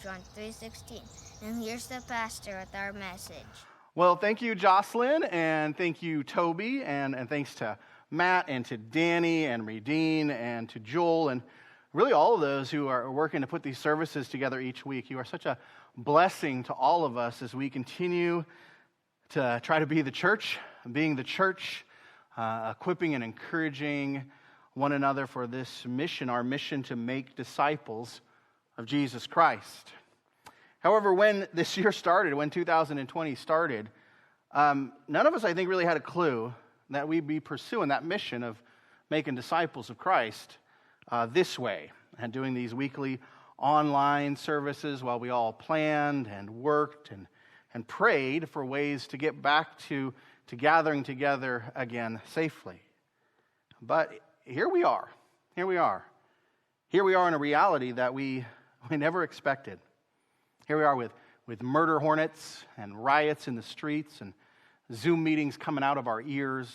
John 3:16. And here's the pastor with our message. Well, thank you, Jocelyn, and thank you, Toby, and thanks to Matt and to Danny and Redeen and to Joel and really all of those who are working to put these services together each week. You are such a blessing to all of us as we continue to try to be the church, being the church, equipping and encouraging one another for this mission, our mission to make disciples of Jesus Christ. However, when this year started, when 2020 started, none of us, I think, really had a clue that we'd be pursuing that mission of making disciples of Christ this way, and doing these weekly online services while we all planned and worked and prayed for ways to get back to gathering together again safely. But here we are. Here we are in a reality that we never expected. Here we are with murder hornets and riots in the streets and Zoom meetings coming out of our ears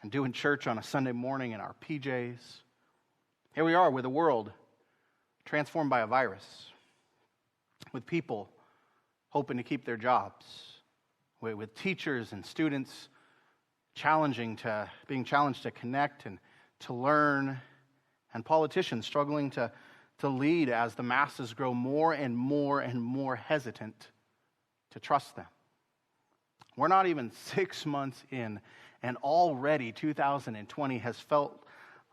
and doing church on a Sunday morning in our PJs. Here we are with a world transformed by a virus, with people hoping to keep their jobs, with teachers and students being challenged to connect and to learn, and politicians struggling to lead as the masses grow more and more and more hesitant to trust them. We're not even 6 months in, and already 2020 has felt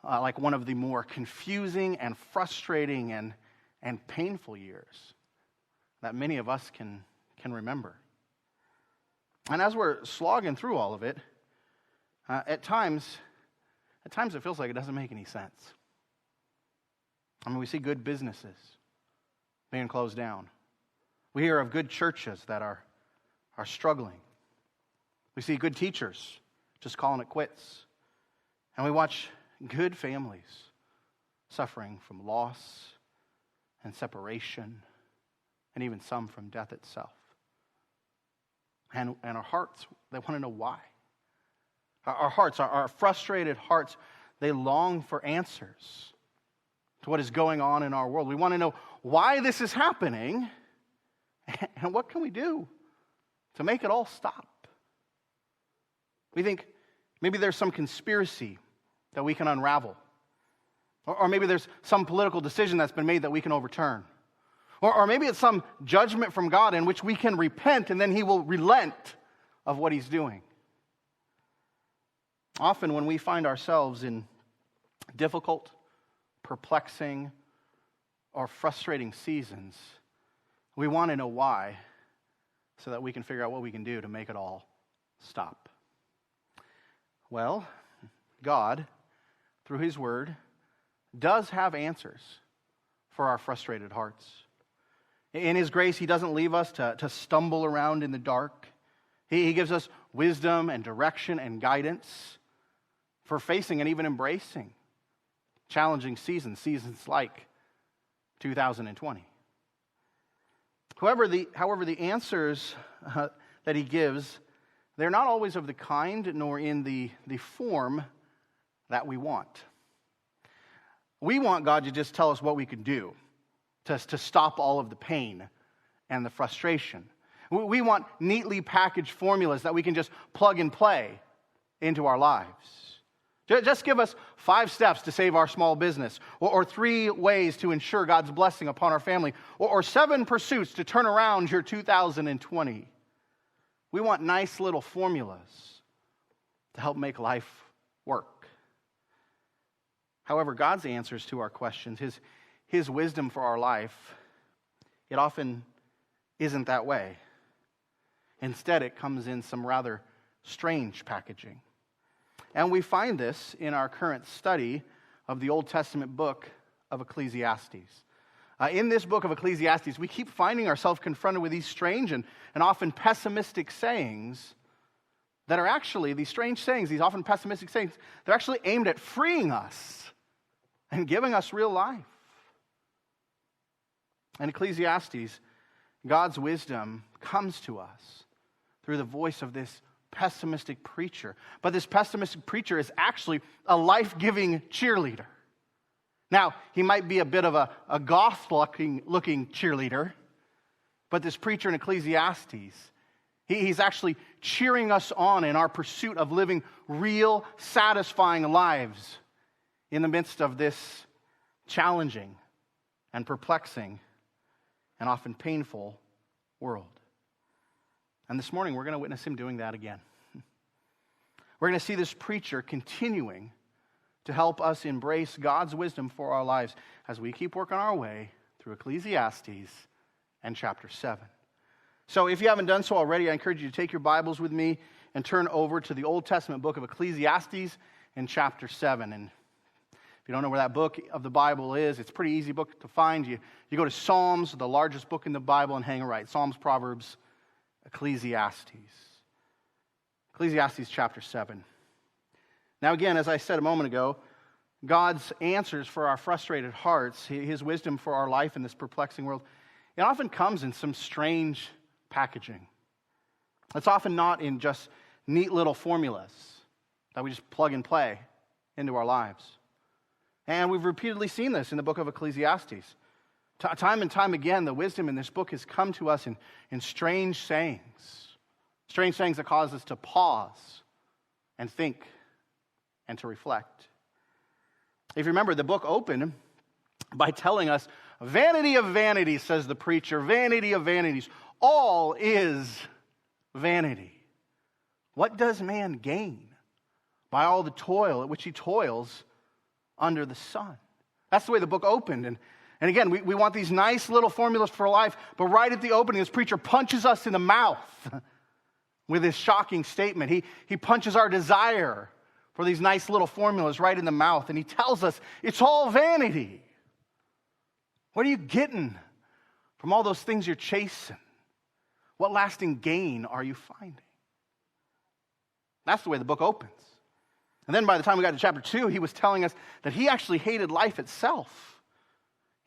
like one of the more confusing and frustrating and painful years that many of us can remember. And as we're slogging through all of it, at times it feels like it doesn't make any sense. I mean, we see good businesses being closed down. We hear of good churches that are struggling. We see good teachers just calling it quits. And we watch good families suffering from loss and separation, and even some from death itself. And our hearts, they want to know why. Our hearts, our frustrated hearts, they long for answers to what is going on in our world. We want to know why this is happening and what can we do to make it all stop. We think maybe there's some conspiracy that we can unravel. Or maybe there's some political decision that's been made that we can overturn. Or maybe it's some judgment from God in which we can repent and then He will relent of what He's doing. Often when we find ourselves in difficult, perplexing, or frustrating seasons, we want to know why so that we can figure out what we can do to make it all stop. Well, God, through His Word, does have answers for our frustrated hearts. In His grace, He doesn't leave us to stumble around in the dark. He gives us wisdom and direction and guidance for facing and even embracing challenging seasons like 2020. However, the answers that He gives, they're not always of the kind nor in the form that we want. We want God to just tell us what we can do to stop all of the pain and the frustration. We want neatly packaged formulas that we can just plug and play into our lives. Just give us 5 steps to save our small business, or 3 ways to ensure God's blessing upon our family, or 7 pursuits to turn around your 2020. We want nice little formulas to help make life work. However, God's answers to our questions, His wisdom for our life, it often isn't that way. Instead, it comes in some rather strange packaging. And we find this in our current study of the Old Testament book of Ecclesiastes. In this book of Ecclesiastes, we keep finding ourselves confronted with these strange and often pessimistic sayings that are actually, these strange sayings, these often pessimistic sayings, they're actually aimed at freeing us and giving us real life. In Ecclesiastes, God's wisdom comes to us through the voice of this pessimistic preacher. But this pessimistic preacher is actually a life-giving cheerleader. Now, he might be a bit of a goth-looking cheerleader, but this preacher in Ecclesiastes, he's actually cheering us on in our pursuit of living real, satisfying lives in the midst of this challenging and perplexing and often painful world. And this morning, we're going to witness him doing that again. We're going to see this preacher continuing to help us embrace God's wisdom for our lives as we keep working our way through Ecclesiastes and chapter 7. So if you haven't done so already, I encourage you to take your Bibles with me and turn over to the Old Testament book of Ecclesiastes in chapter 7. And if you don't know where that book of the Bible is, it's a pretty easy book to find. You go to Psalms, the largest book in the Bible, and hang it right. Psalms, Proverbs, Ecclesiastes. Ecclesiastes chapter 7. Now again, as I said a moment ago, God's answers for our frustrated hearts, his wisdom for our life in this perplexing world, it often comes in some strange packaging. It's often not in just neat little formulas that we just plug and play into our lives. And we've repeatedly seen this in the book of Ecclesiastes. Time and time again, the wisdom in this book has come to us in strange sayings. Strange sayings that cause us to pause and think and to reflect. If you remember, the book opened by telling us, vanity of vanities, says the preacher, vanity of vanities. All is vanity. What does man gain by all the toil at which he toils under the sun? That's the way the book opened. And again, we want these nice little formulas for life, but right at the opening, this preacher punches us in the mouth with this shocking statement. He punches our desire for these nice little formulas right in the mouth, and he tells us it's all vanity. What are you getting from all those things you're chasing? What lasting gain are you finding? That's the way the book opens. And then by the time we got to chapter 2, he was telling us that he actually hated life itself.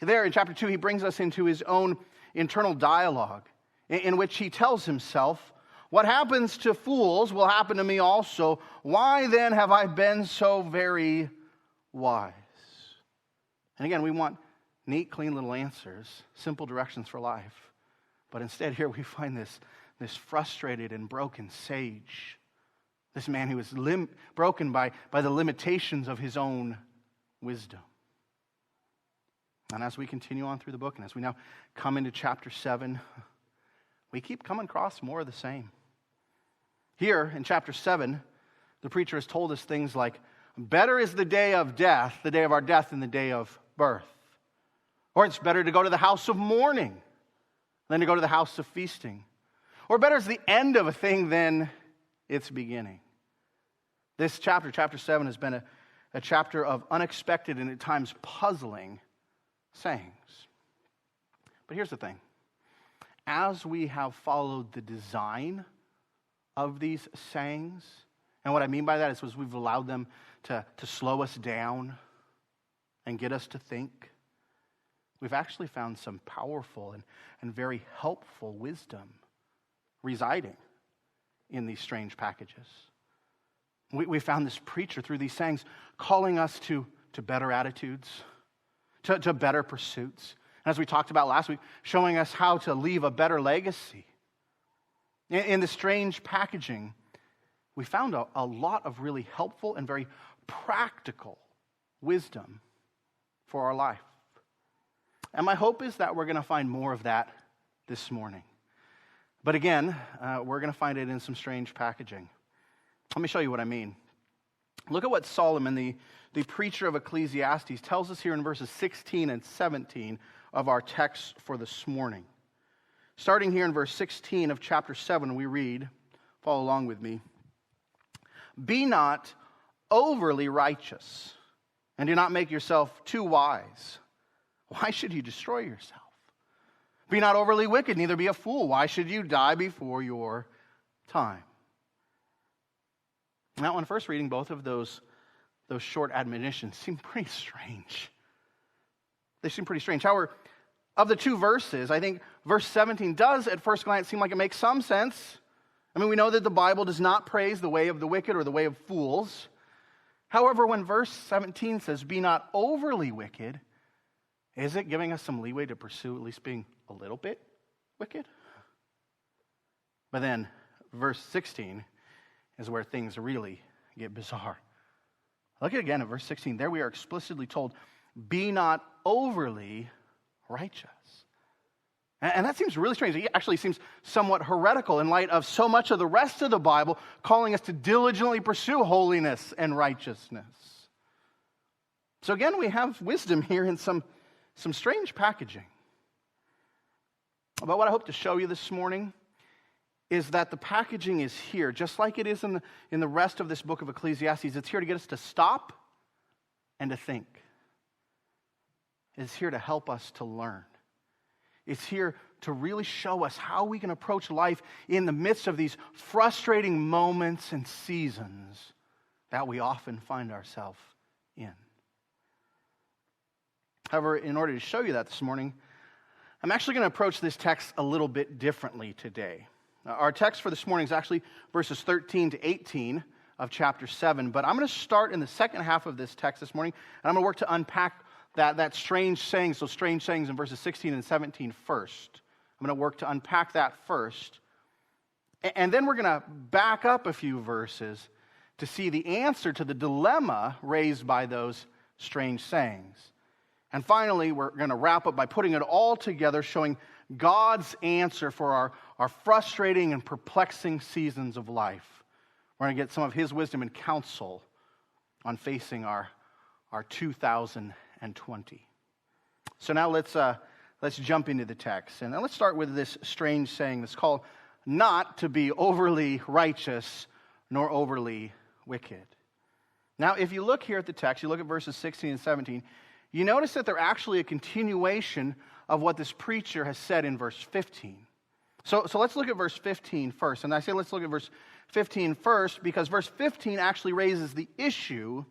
There in chapter 2, he brings us into his own internal dialogue in which he tells himself, what happens to fools will happen to me also. Why then have I been so very wise? And again, we want neat, clean little answers, simple directions for life. But instead here we find this frustrated and broken sage. This man who is broken by the limitations of his own wisdom. And as we continue on through the book, and as we now come into chapter 7, we keep coming across more of the same. Here in chapter 7, the preacher has told us things like, better is the day of death, the day of our death, than the day of birth. Or it's better to go to the house of mourning than to go to the house of feasting. Or better is the end of a thing than its beginning. This chapter 7, has been a chapter of unexpected and at times puzzling sayings. But here's the thing. As we have followed the design of these sayings, and what I mean by that is we've allowed them to slow us down and get us to think, we've actually found some powerful and very helpful wisdom residing in these strange packages. We found this preacher through these sayings calling us to better attitudes, to better pursuits. And as we talked about last week, showing us how to leave a better legacy. In the strange packaging, we found a lot of really helpful and very practical wisdom for our life. And my hope is that we're going to find more of that this morning. But again, we're going to find it in some strange packaging. Let me show you what I mean. Look at what Solomon, the preacher of Ecclesiastes, tells us here in verses 16 and 17 of our text for this morning. Starting here in verse 16 of chapter 7, we read, follow along with me, be not overly righteous, and do not make yourself too wise. Why should you destroy yourself? Be not overly wicked, neither be a fool. Why should you die before your time? Now, when first reading both of those short admonitions seem pretty strange. They seem pretty strange. However, of the two verses, I think verse 17 does at first glance seem like it makes some sense. I mean, we know that the Bible does not praise the way of the wicked or the way of fools. However, when verse 17 says, be not overly wicked, is it giving us some leeway to pursue at least being a little bit wicked? But then verse 16 is where things really get bizarre. Look at again at verse 16. There we are explicitly told, be not overly righteous. And that seems really strange. It actually seems somewhat heretical in light of so much of the rest of the Bible calling us to diligently pursue holiness and righteousness. So again, we have wisdom here in some strange packaging. But what I hope to show you this morning is that the packaging is here, just like it is in the rest of this book of Ecclesiastes. It's here to get us to stop and to think. It's here to help us to learn. It's here to really show us how we can approach life in the midst of these frustrating moments and seasons that we often find ourselves in. However, in order to show you that this morning, I'm actually going to approach this text a little bit differently today. Our text for this morning is actually verses 13 to 18 of chapter 7, but I'm going to start in the second half of this text this morning, and I'm going to work to unpack that strange sayings, those strange sayings in verses 16 and 17 first. I'm going to work to unpack that first. And then we're going to back up a few verses to see the answer to the dilemma raised by those strange sayings. And finally, we're going to wrap up by putting it all together, showing God's answer for our frustrating and perplexing seasons of life. We're going to get some of His wisdom and counsel on facing our 2020. So now let's jump into the text. And let's start with this strange saying that's called not to be overly righteous nor overly wicked. Now, if you look here at the text, you look at verses 16 and 17, you notice that they're actually a continuation of what this preacher has said in verse 15. So let's look at verse 15 first. And I say let's look at verse 15 first because verse 15 actually raises the issue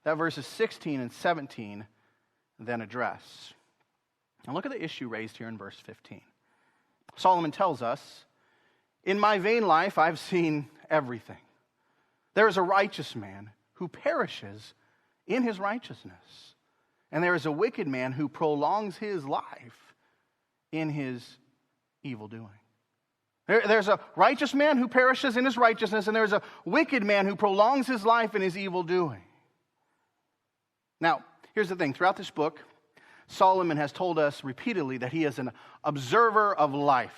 that verses 16 and 17 then address. And look at the issue raised here in verse 15. Solomon tells us, in my vain life I've seen everything. There is a righteous man who perishes in his righteousness. And there is a wicked man who prolongs his life in his evil doing. There's a righteous man who perishes in his righteousness, and there's a wicked man who prolongs his life in his evil doing. Now, here's the thing. Throughout this book, Solomon has told us repeatedly that he is an observer of life.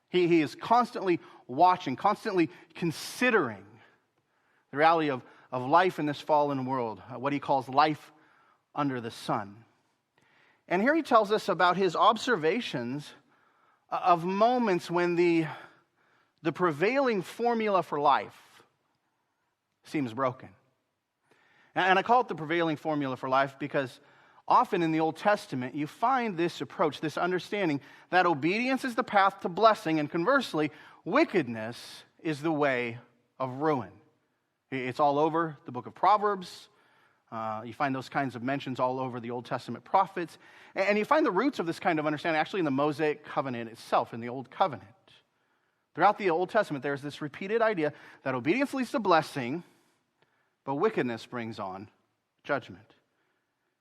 He is constantly watching, constantly considering the reality of life in this fallen world, what he calls life under the sun. And here he tells us about his observations of moments when the prevailing formula for life seems broken. And I call it the prevailing formula for life because often in the Old Testament you find this approach, this understanding that obedience is the path to blessing, and conversely, wickedness is the way of ruin. It's all over the book of Proverbs. You find those kinds of mentions all over the Old Testament prophets. And you find the roots of this kind of understanding actually in the Mosaic covenant itself, in the Old Covenant. Throughout the Old Testament, there's this repeated idea that obedience leads to blessing, but wickedness brings on judgment.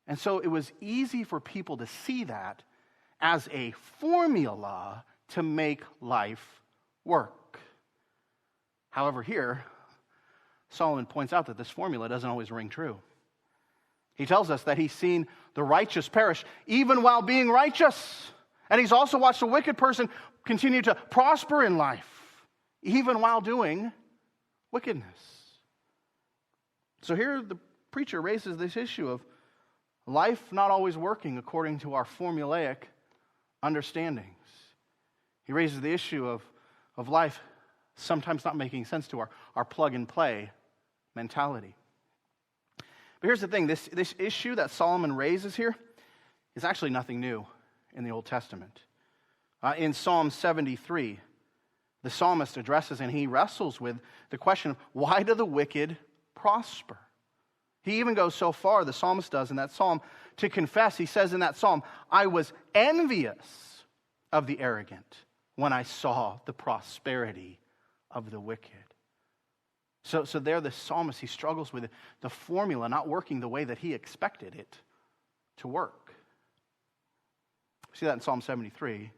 And so it was easy for people to see that as a formula to make life work. However, here, Solomon points out that this formula doesn't always ring true. He tells us that he's seen the righteous perish even while being righteous. And he's also watched a wicked person continue to prosper in life even while doing wickedness. So here the preacher raises this issue of life not always working according to our formulaic understandings. He raises the issue of life sometimes not making sense to our plug-and-play mentality. But here's the thing, this issue that Solomon raises here is actually nothing new in the Old Testament. In Psalm 73, the psalmist addresses and he wrestles with the question of why do the wicked prosper? He even goes so far, the psalmist does in that psalm, to confess. He says in that psalm, I was envious of the arrogant when I saw the prosperity of the wicked. So there the psalmist, he struggles with the formula not working the way that he expected it to work. We see that in Psalm 73.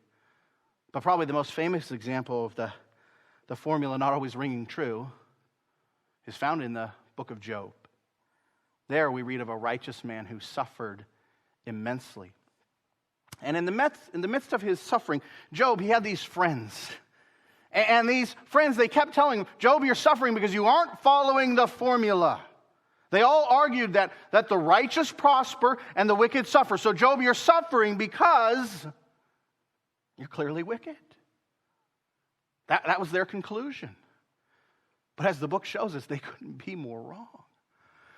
But probably the most famous example of the formula not always ringing true is found in the book of Job. There we read of a righteous man who suffered immensely. And in the midst of his suffering, Job, he had these friends. And these friends, they kept telling him, Job, you're suffering because you aren't following the formula. They all argued that the righteous prosper and the wicked suffer. So Job, you're suffering because you're clearly wicked. That was their conclusion. But as the book shows us, they couldn't be more wrong.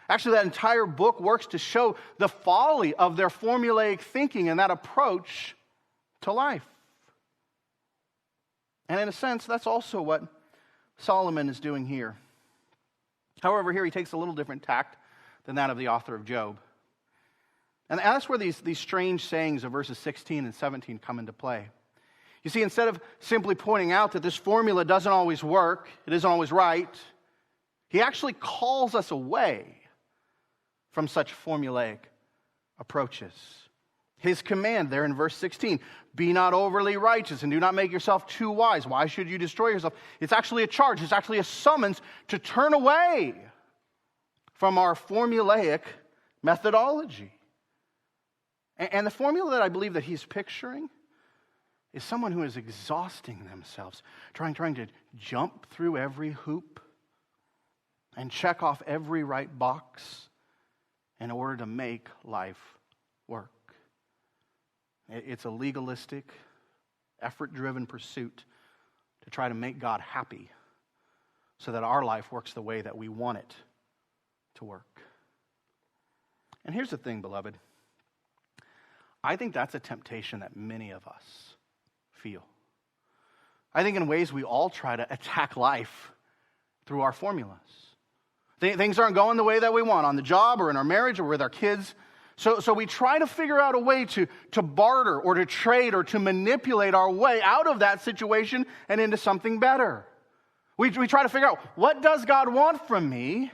Actually, that entire book works to show the folly of their formulaic thinking and that approach to life. And in a sense, that's also what Solomon is doing here. However, here he takes a little different tact than that of the author of Job. And that's where these strange sayings of verses 16 and 17 come into play. You see, instead of simply pointing out that this formula doesn't always work, it isn't always right, he actually calls us away from such formulaic approaches. His command there in verse 16, be not overly righteous and do not make yourself too wise. Why should you destroy yourself? It's actually a charge. It's actually a summons to turn away from our formulaic methodology. And the formula that I believe that he's picturing is someone who is exhausting themselves, trying to jump through every hoop and check off every right box in order to make life work. It's a legalistic, effort-driven pursuit to try to make God happy so that our life works the way that we want it to work. And here's the thing, beloved. I think that's a temptation that many of us feel. I think in ways we all try to attack life through our formulas. Things aren't going the way that we want on the job or in our marriage or with our kids. So we try to figure out a way to barter or to trade or to manipulate our way out of that situation and into something better. We try to figure out, what does God want from me?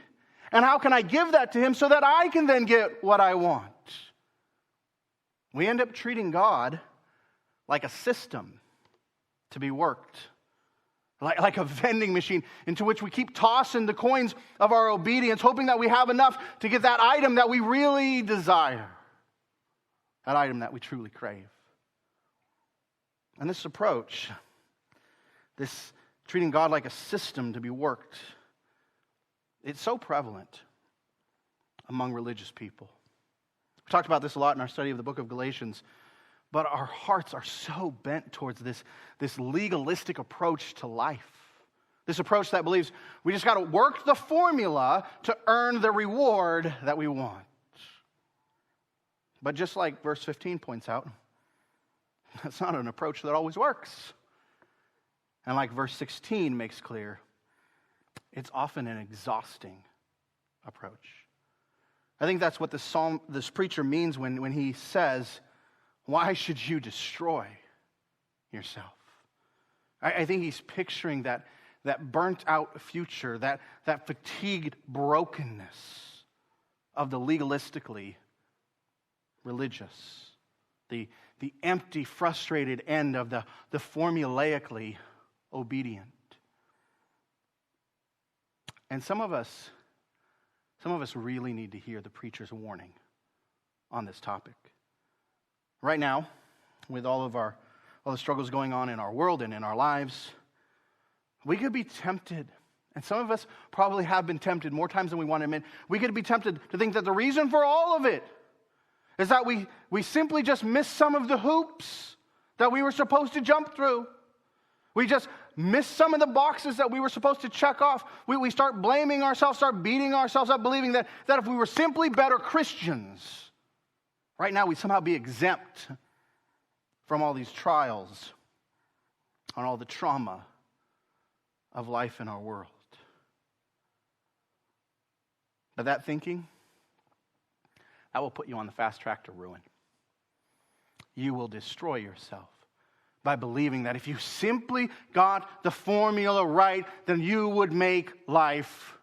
And how can I give that to him so that I can then get what I want? We end up treating God like a system to be worked. Like a vending machine into which we keep tossing the coins of our obedience, hoping that we have enough to get that item that we really desire, that item that we truly crave. And this approach, this treating God like a system to be worked, it's so prevalent among religious people. We talked about this a lot in our study of the book of Galatians. But our hearts are so bent towards this legalistic approach to life. This approach that believes we just got to work the formula to earn the reward that we want. But just like verse 15 points out, that's not an approach that always works. And like verse 16 makes clear, it's often an exhausting approach. I think that's what this preacher means when he says, why should you destroy yourself? I think he's picturing that burnt out future, that fatigued brokenness of the legalistically religious, the empty, frustrated end of the formulaically obedient. And some of us really need to hear the preacher's warning on this topic. Right now, with all the struggles going on in our world and in our lives, we could be tempted, and some of us probably have been tempted more times than we want to admit. We could be tempted to think that the reason for all of it is that we simply just missed some of the hoops that we were supposed to jump through. We just missed some of the boxes that we were supposed to check off. We start blaming ourselves, start beating ourselves up, believing that if we were simply better Christians, right now, we'd somehow be exempt from all these trials and all the trauma of life in our world. But that thinking, that will put you on the fast track to ruin. You will destroy yourself by believing that if you simply got the formula right, then you would make life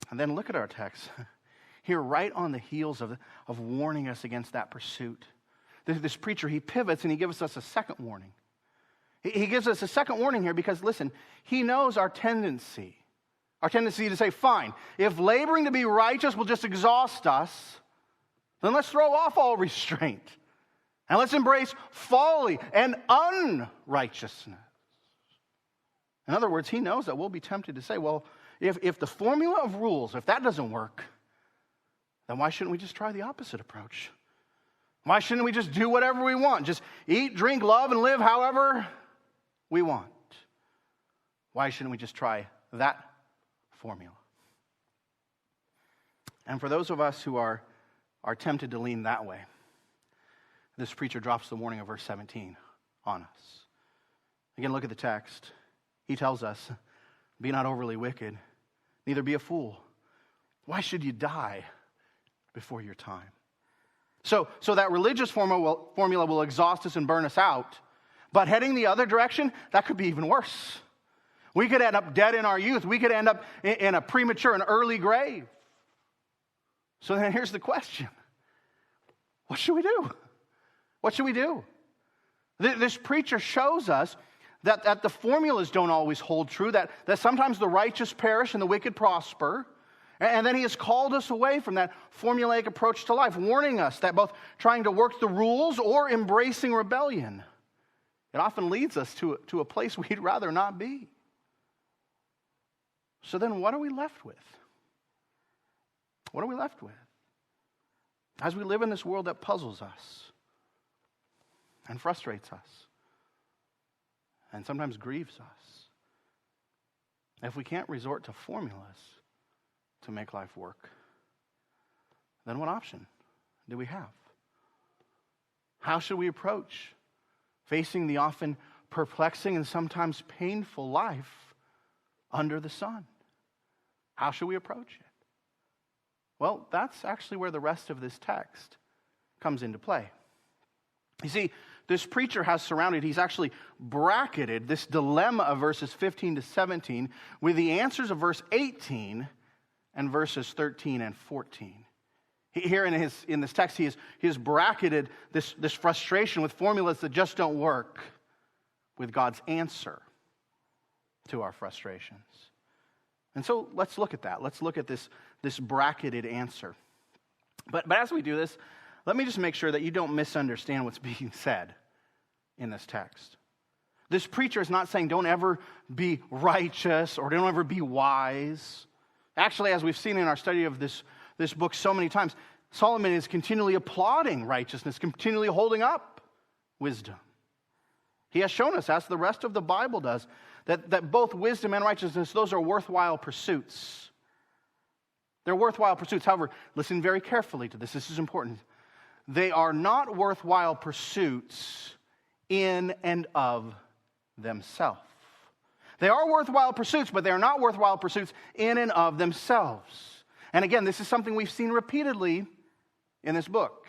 And then look at our text. Here, right on the heels of warning us against that pursuit. This preacher, he pivots and he gives us a second warning. He gives us a second warning here because, listen, he knows our tendency to say, fine, if laboring to be righteous will just exhaust us, then let's throw off all restraint. And let's embrace folly and unrighteousness. In other words, he knows that we'll be tempted to say, well, if the formula of rules, if that doesn't work, then why shouldn't we just try the opposite approach? Why shouldn't we just do whatever we want? Just eat, drink, love, and live however we want. Why shouldn't we just try that formula? And for those of us who are tempted to lean that way, this preacher drops the warning of verse 17 on us. Again, look at the text. He tells us, be not overly wicked, neither be a fool. Why should you die before your time? So that religious formula will exhaust us and burn us out. But heading the other direction, that could be even worse. We could end up dead in our youth. We could end up in a premature and early grave. So then here's the question. What should we do? What should we do? This preacher shows us that the formulas don't always hold true, that sometimes the righteous perish and the wicked prosper. And then he has called us away from that formulaic approach to life, warning us that both trying to work the rules or embracing rebellion, it often leads us to a place we'd rather not be. So then what are we left with? What are we left with? As we live in this world that puzzles us and frustrates us and sometimes grieves us, if we can't resort to formulas to make life work, then what option do we have? How should we approach facing the often perplexing and sometimes painful life under the sun? How should we approach it? Well, that's actually where the rest of this text comes into play. You see, this preacher has surrounded, he's actually bracketed this dilemma of verses 15 to 17 with the answers of verse 18 and verses 13 and 14. Here in this text, he has bracketed this frustration with formulas that just don't work with God's answer to our frustrations. And so let's look at that. Let's look at this bracketed answer. But as we do this, let me just make sure that you don't misunderstand what's being said in this text. This preacher is not saying don't ever be righteous or don't ever be wise. Actually, as we've seen in our study of this book so many times, Solomon is continually applauding righteousness, continually holding up wisdom. He has shown us, as the rest of the Bible does, that both wisdom and righteousness, those are worthwhile pursuits. They're worthwhile pursuits. However, listen very carefully to this. This is important. They are not worthwhile pursuits in and of themselves. They are worthwhile pursuits, but they are not worthwhile pursuits in and of themselves. And again, this is something we've seen repeatedly in this book.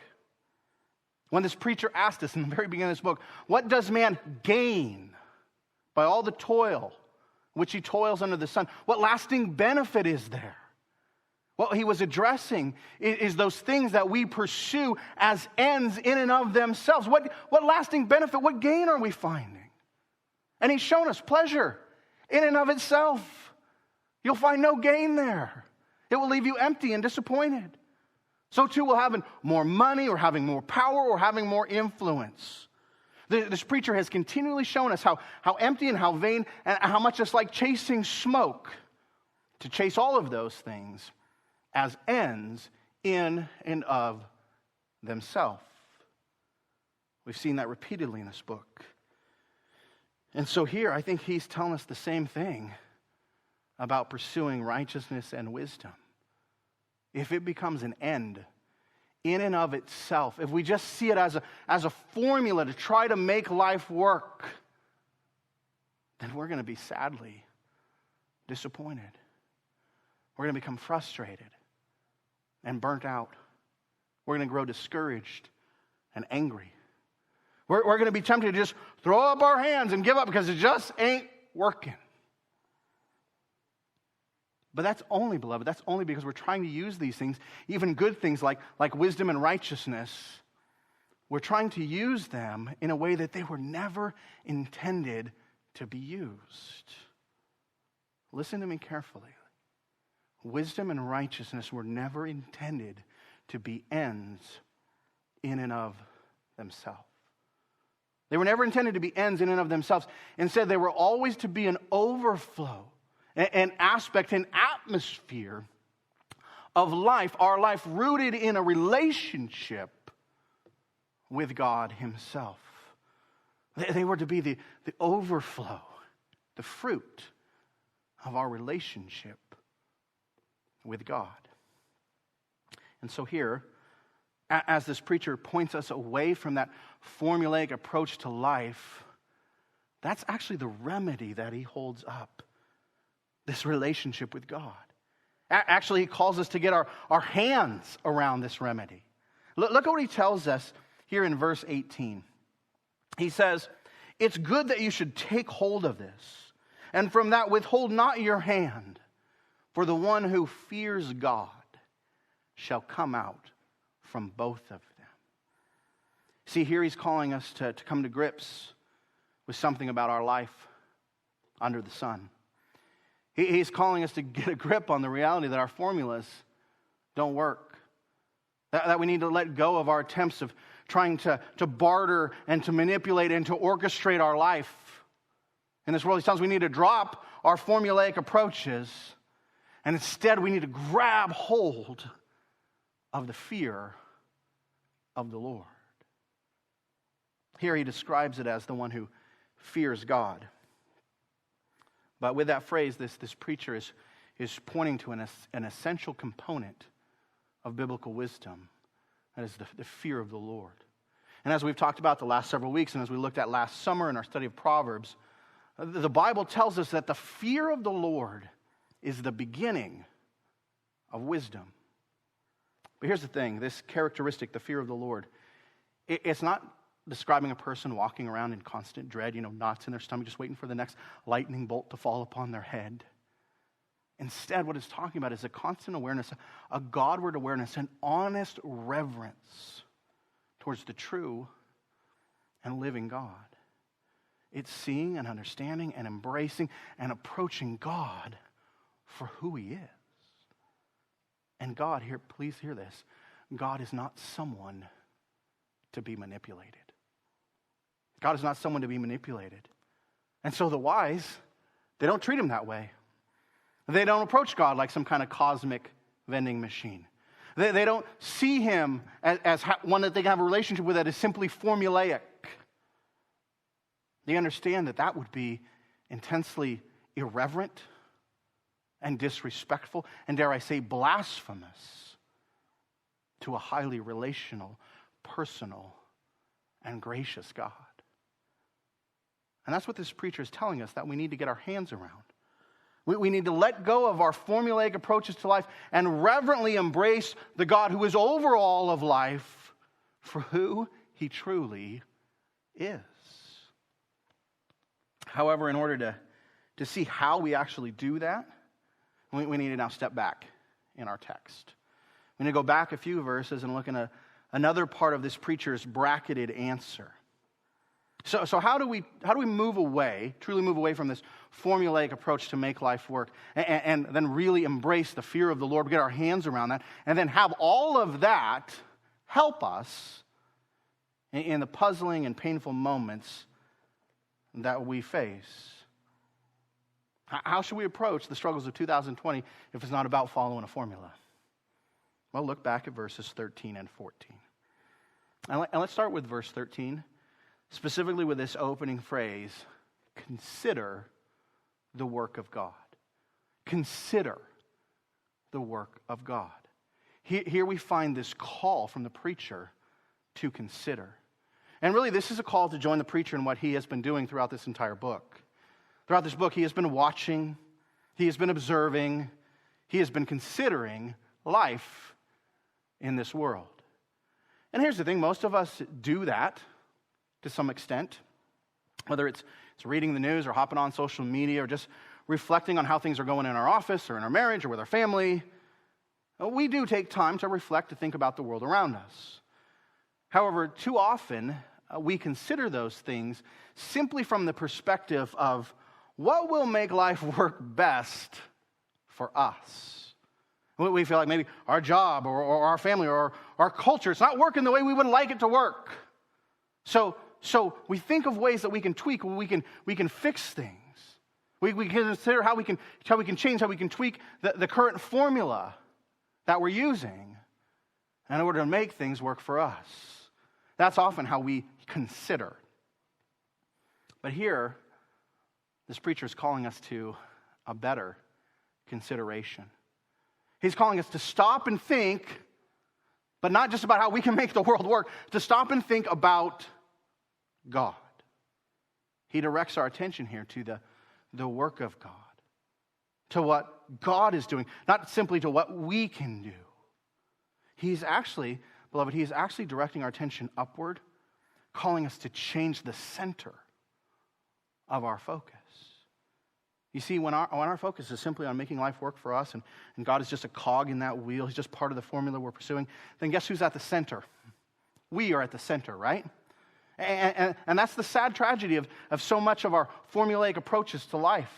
When this preacher asked us in the very beginning of this book, what does man gain by all the toil which he toils under the sun? What lasting benefit is there? What he was addressing is those things that we pursue as ends in and of themselves. What lasting benefit, what gain are we finding? And he's shown us pleasure in and of itself. You'll find no gain there. It will leave you empty and disappointed. So too will having more money or having more power or having more influence. This preacher has continually shown us how empty and how vain and how much it's like chasing smoke to chase all of those things as ends in and of themselves. We've seen that repeatedly in this book. And so here, I think he's telling us the same thing about pursuing righteousness and wisdom. If it becomes an end in and of itself, if we just see it as a formula to try to make life work, then we're going to be sadly disappointed. We're going to become frustrated and burnt out. We're going to grow discouraged and angry. We're going to be tempted to just throw up our hands and give up because it just ain't working. But that's only, beloved, that's only because we're trying to use these things, even good things like wisdom and righteousness. We're trying to use them in a way that they were never intended to be used. Listen to me carefully. Wisdom and righteousness were never intended to be ends in and of themselves. They were never intended to be ends in and of themselves. Instead, they were always to be an overflow, an aspect, an atmosphere of life, our life rooted in a relationship with God himself. They were to be the overflow, the fruit of our relationship with God. And so here, as this preacher points us away from that formulaic approach to life, that's actually the remedy that he holds up, this relationship with God. Actually, he calls us to get our hands around this remedy. Look at what he tells us here in verse 18. He says, "It's good that you should take hold of this, and from that withhold not your hand, for the one who fears God shall come out from both of them." See, here he's calling us to come to grips with something about our life under the sun. He's calling us to get a grip on the reality that our formulas don't work. That we need to let go of our attempts of trying to barter and to manipulate and to orchestrate our life. In this world, he tells us we need to drop our formulaic approaches, and instead we need to grab hold of the fear of the Lord. Here he describes it as the one who fears God. But with that phrase, this preacher is pointing to an essential component of biblical wisdom. That is the fear of the Lord. And as we've talked about the last several weeks, and as we looked at last summer in our study of Proverbs, the Bible tells us that the fear of the Lord is the beginning of wisdom. But here's the thing, this characteristic, the fear of the Lord, it's not describing a person walking around in constant dread, knots in their stomach, just waiting for the next lightning bolt to fall upon their head. Instead, what it's talking about is a constant awareness, a Godward awareness, an honest reverence towards the true and living God. It's seeing and understanding and embracing and approaching God for who he is. And God, here, please hear this, God is not someone to be manipulated. God is not someone to be manipulated. And so the wise, they don't treat him that way. They don't approach God like some kind of cosmic vending machine. They don't see him as one that they can have a relationship with that is simply formulaic. They understand that would be intensely irreverent and disrespectful, and dare I say, blasphemous to a highly relational, personal, and gracious God. And that's what this preacher is telling us that we need to get our hands around. We need to let go of our formulaic approaches to life and reverently embrace the God who is over all of life for who he truly is. However, in order to see how we actually do that, we need to now step back in our text. We need to go back a few verses and look at another part of this preacher's bracketed answer. So how do we truly move away from this formulaic approach to make life work, and then really embrace the fear of the Lord, get our hands around that, and then have all of that help us in the puzzling and painful moments that we face? How should we approach the struggles of 2020 if it's not about following a formula? Well, look back at verses 13 and 14. And let's start with verse 13. Specifically with this opening phrase, consider the work of God. Consider the work of God. Here we find this call from the preacher to consider. And really, this is a call to join the preacher in what he has been doing throughout this entire book. Throughout this book, he has been watching, he has been observing, he has been considering life in this world. And here's the thing, most of us do that to some extent, whether it's reading the news or hopping on social media or just reflecting on how things are going in our office or in our marriage or with our family, we do take time to reflect, to think about the world around us. However, too often we consider those things simply from the perspective of what will make life work best for us. We feel like maybe our job or our family or our culture, it's not working the way we would like it to work. So we think of ways that we can tweak, we can fix things. We can consider how we can change, how we can tweak the current formula that we're using in order to make things work for us. That's often how we consider. But here, this preacher is calling us to a better consideration. He's calling us to stop and think, but not just about how we can make the world work, to stop and think about God. He directs our attention here to the work of God, to what God is doing, not simply to what we can do. He's actually, beloved, he is actually directing our attention upward, calling us to change the center of our focus. You see, when our focus is simply on making life work for us, and God is just a cog in that wheel, he's just part of the formula we're pursuing, then guess who's at the center? We are at the center, right? And that's the sad tragedy of so much of our formulaic approaches to life.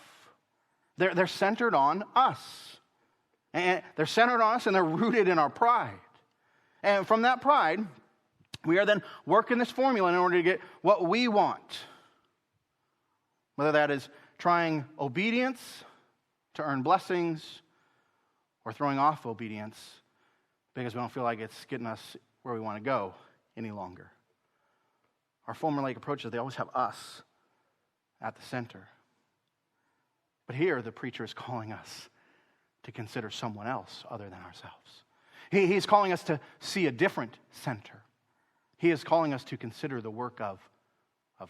They're centered on us. And they're centered on us, and they're rooted in our pride. And from that pride, we are then working this formula in order to get what we want. Whether that is trying obedience to earn blessings, or throwing off obedience because we don't feel like it's getting us where we want to go any longer. Our formulaic approaches, they always have us at the center. But here, the preacher is calling us to consider someone else other than ourselves. He's calling us to see a different center. He is calling us to consider the work of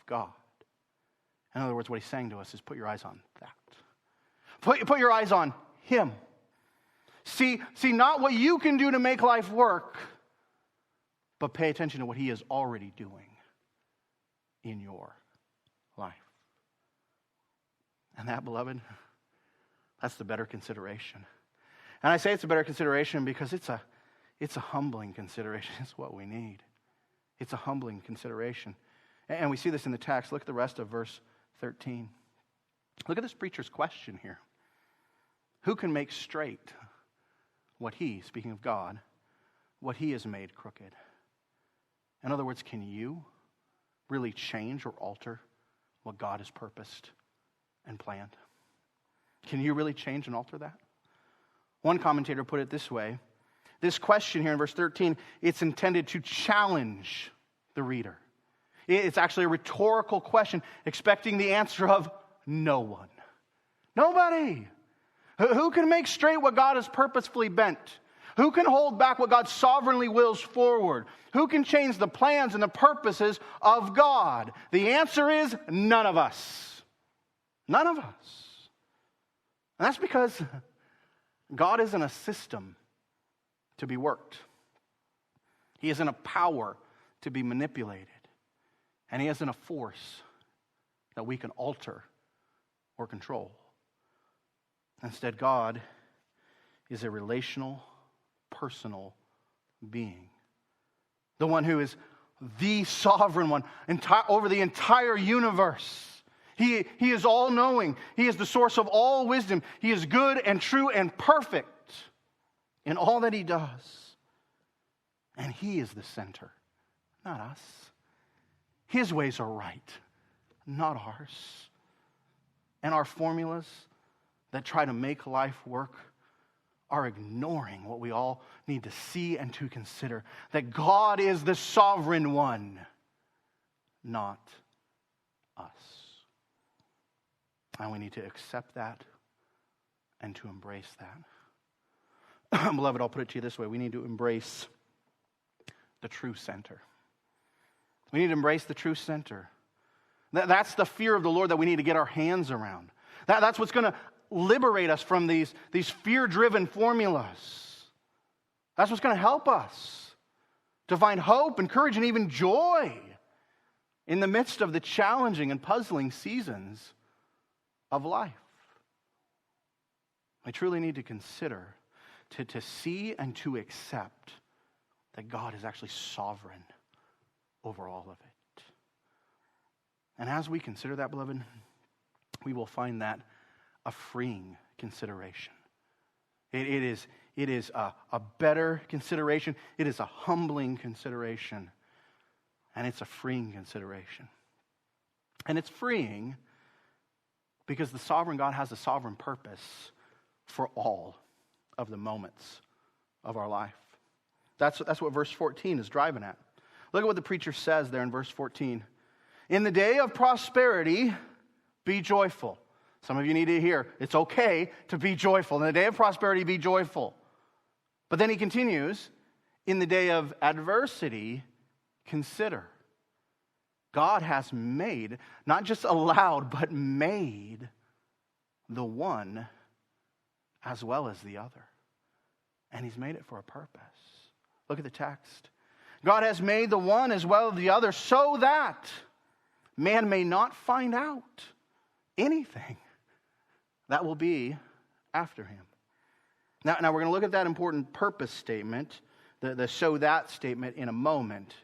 God. In other words, what he's saying to us is put your eyes on that. Put your eyes on him. See not what you can do to make life work, but pay attention to what he is already doing in your life. And that, beloved, that's the better consideration. And I say it's a better consideration because it's a humbling consideration. It's what we need. It's a humbling consideration. And we see this in the text. Look at the rest of verse 13. Look at this preacher's question here. Who can make straight what he, speaking of God, what he has made crooked? In other words, can you really change or alter what God has purposed and planned? Can you really change and alter that? One commentator put it this way. This question here in verse 13, it's intended to challenge the reader. It's actually a rhetorical question, expecting the answer of no one. Nobody. Who can make straight what God has purposefully bent? Who can hold back what God sovereignly wills forward? Who can change the plans and the purposes of God? The answer is none of us. None of us. And that's because God isn't a system to be worked. He isn't a power to be manipulated. And he isn't a force that we can alter or control. Instead, God is a relational, personal being. The one who is the sovereign one over the entire universe. He is all-knowing. He is the source of all wisdom. He is good and true and perfect in all that he does. And he is the center, not us. His ways are right, not ours. And our formulas that try to make life work are ignoring what we all need to see and to consider. That God is the sovereign one, not us. And we need to accept that and to embrace that. Beloved, I'll put it to you this way. We need to embrace the true center. We need to embrace the true center. That's the fear of the Lord that we need to get our hands around. That's what's going to liberate us from these fear-driven formulas. That's what's going to help us to find hope and courage and even joy in the midst of the challenging and puzzling seasons of life. We truly need to consider, to see and to accept that God is actually sovereign over all of it. And as we consider that, beloved, we will find that a freeing consideration. It is a better consideration. It is a humbling consideration. And it's a freeing consideration. And it's freeing because the sovereign God has a sovereign purpose for all of the moments of our life. That's what verse 14 is driving at. Look at what the preacher says there in verse 14. In the day of prosperity, be joyful. Some of you need to hear, it's okay to be joyful. In the day of prosperity, be joyful. But then he continues, in the day of adversity, consider. God has made, not just allowed, but made the one as well as the other. And he's made it for a purpose. Look at the text. God has made the one as well as the other so that man may not find out anything that will be after him. Now we're going to look at that important purpose statement, the so that statement in a moment.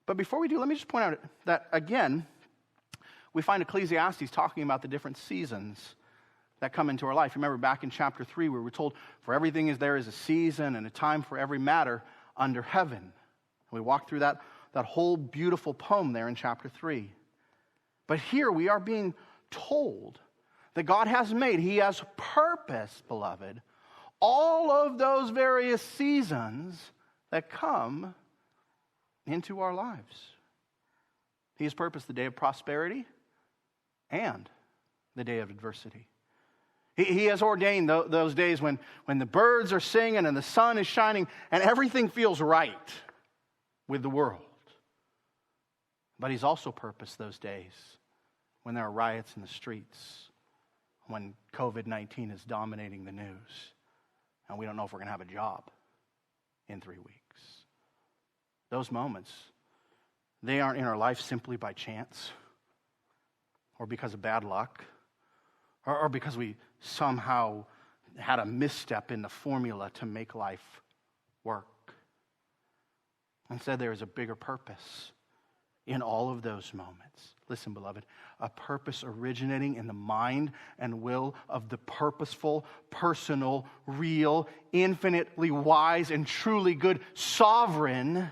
But before we do, let me just point out that, again, we find Ecclesiastes talking about the different seasons that come into our life. Remember back in chapter 3 where we're told, for everything there is a season and a time for every matter under heaven. We walked through that whole beautiful poem there in chapter 3. But here we are being told that God has made, he has purposed, beloved, all of those various seasons that come into our lives. He has purposed the day of prosperity and the day of adversity. He has ordained those days when the birds are singing and the sun is shining and everything feels right with the world. But he's also purposed those days when there are riots in the streets, when COVID-19 is dominating the news, and we don't know if we're going to have a job in 3 weeks. Those moments, they aren't in our life simply by chance or because of bad luck or because we somehow had a misstep in the formula to make life work. Instead, there is a bigger purpose in all of those moments. Listen, beloved, a purpose originating in the mind and will of the purposeful, personal, real, infinitely wise, and truly good sovereign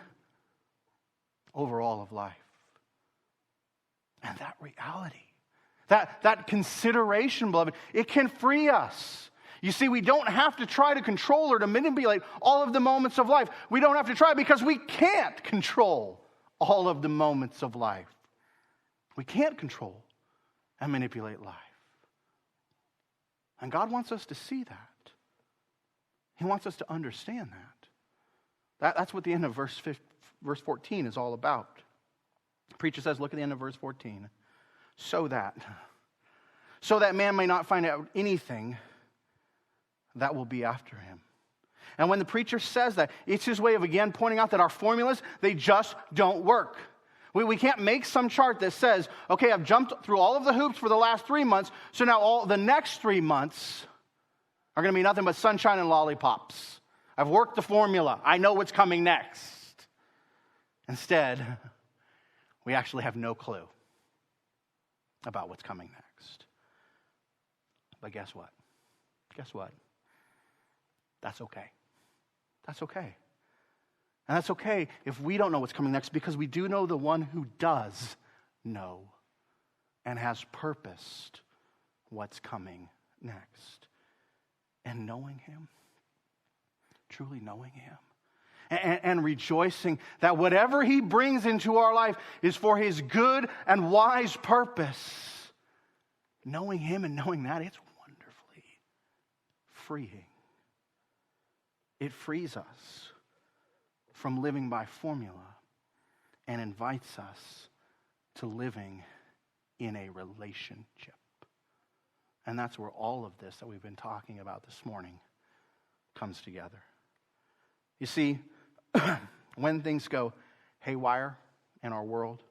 over all of life. And that reality, that consideration, beloved, it can free us. You see, we don't have to try to control or to manipulate all of the moments of life. We don't have to try because we can't control all of the moments of life. We can't control and manipulate life. And God wants us to see that. He wants us to understand that. That's what the end of verse 14 is all about. The preacher says, look at the end of verse 14. So that man may not find out anything that will be after him. And when the preacher says that, it's his way of again pointing out that our formulas, they just don't work. We can't make some chart that says, okay, I've jumped through all of the hoops for the last 3 months, so now all the next 3 months are going to be nothing but sunshine and lollipops. I've worked the formula. I know what's coming next. Instead, we actually have no clue about what's coming next. But guess what? Guess what? That's okay. That's okay. And that's okay if we don't know what's coming next, because we do know the one who does know and has purposed what's coming next. And knowing him, truly knowing him, and rejoicing that whatever he brings into our life is for his good and wise purpose. Knowing him and knowing that, it's wonderfully freeing. It frees us from living by formula and invites us to living in a relationship. And that's where all of this that we've been talking about this morning comes together. You see, when things go haywire in our world,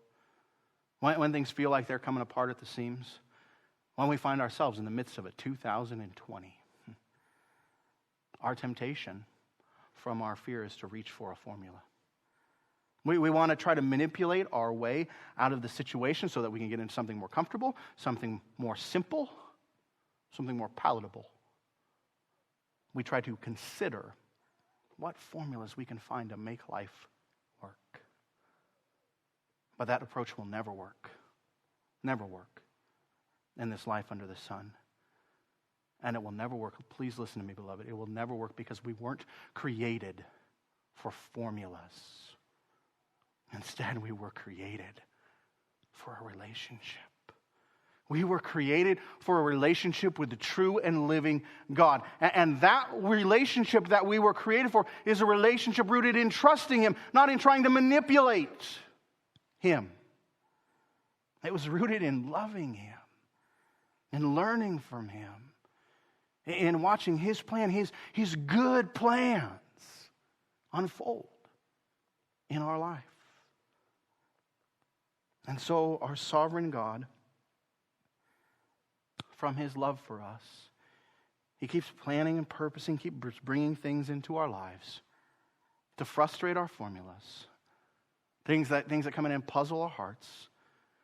when things feel like they're coming apart at the seams, when we find ourselves in the midst of a 2020, Our temptation from our fear is to reach for a formula. We want to try to manipulate our way out of the situation so that we can get into something more comfortable, something more simple, something more palatable. We try to consider what formulas we can find to make life work. But that approach will never work in this life under the sun. And it will never work. Please listen to me, beloved. It will never work because we weren't created for formulas. Instead, we were created for a relationship. We were created for a relationship with the true and living God. And that relationship that we were created for is a relationship rooted in trusting Him, not in trying to manipulate Him. It was rooted in loving Him, in learning from Him, in watching His plan, His good plans unfold in our life. And so our sovereign God, from His love for us, He keeps planning and purposing, keeps bringing things into our lives to frustrate our formulas, things that come in and puzzle our hearts,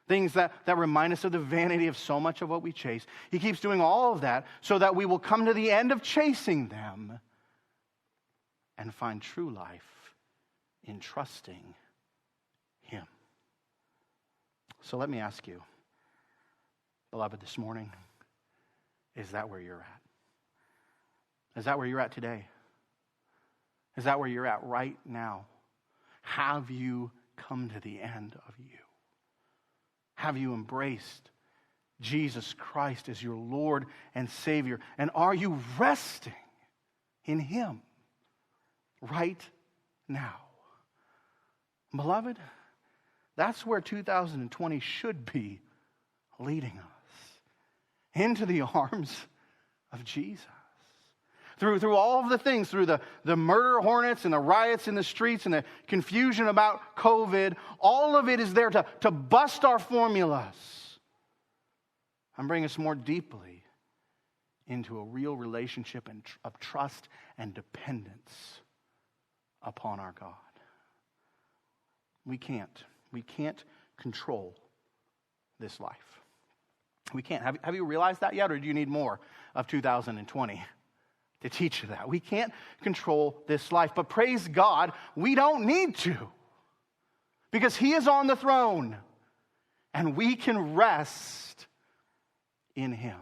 things that remind us of the vanity of so much of what we chase. He keeps doing all of that so that we will come to the end of chasing them and find true life in trusting Him. So let me ask you, beloved, this morning, is that where you're at? Is that where you're at today? Is that where you're at right now? Have you come to the end of you? Have you embraced Jesus Christ as your Lord and Savior? And are you resting in Him right now? Beloved, that's where 2020 should be leading us, into the arms of Jesus. Through all of the things, through the murder hornets and the riots in the streets and the confusion about COVID, all of it is there to bust our formulas and bring us more deeply into a real relationship of trust and dependence upon our God. We can't control this life. We can't. Have you realized that yet, or do you need more of 2020 to teach you that? We can't control this life, but praise God, we don't need to, because He is on the throne, and we can rest in Him.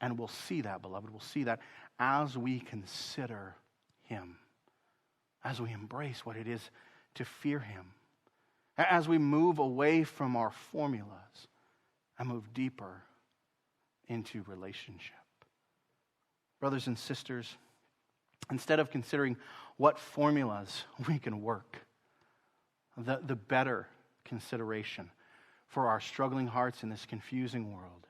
And we'll see that, beloved. We'll see that as we consider Him, as we embrace what it is to fear Him, as we move away from our formulas and move deeper into relationship. Brothers and sisters, instead of considering what formulas we can work, the better consideration for our struggling hearts in this confusing world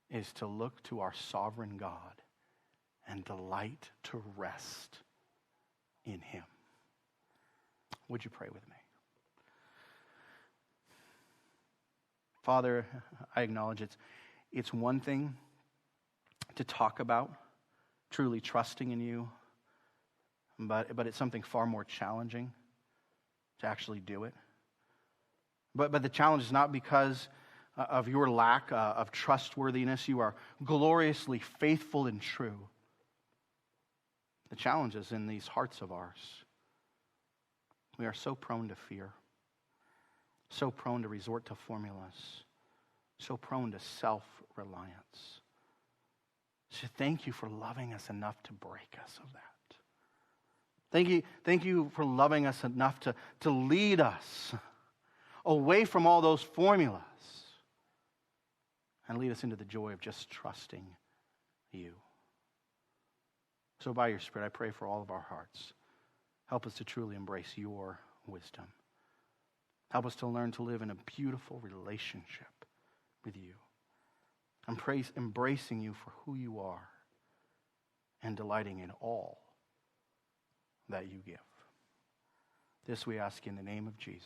is to look to our sovereign God and delight to rest in Him. Would you pray with me? Father, I acknowledge it's one thing to talk about truly trusting in You, but it's something far more challenging to actually do it. But the challenge is not because of your lack of trustworthiness. You are gloriously faithful and true. The challenge is in these hearts of ours. We are so prone to fear, so prone to resort to formulas, so prone to self-reliance. So thank You for loving us enough to break us of that. Thank you for loving us enough to lead us away from all those formulas and lead us into the joy of just trusting You. So by Your Spirit, I pray for all of our hearts. Help us to truly embrace Your wisdom. Help us to learn to live in a beautiful relationship with You. Embracing You for who You are and delighting in all that You give. This we ask in the name of Jesus.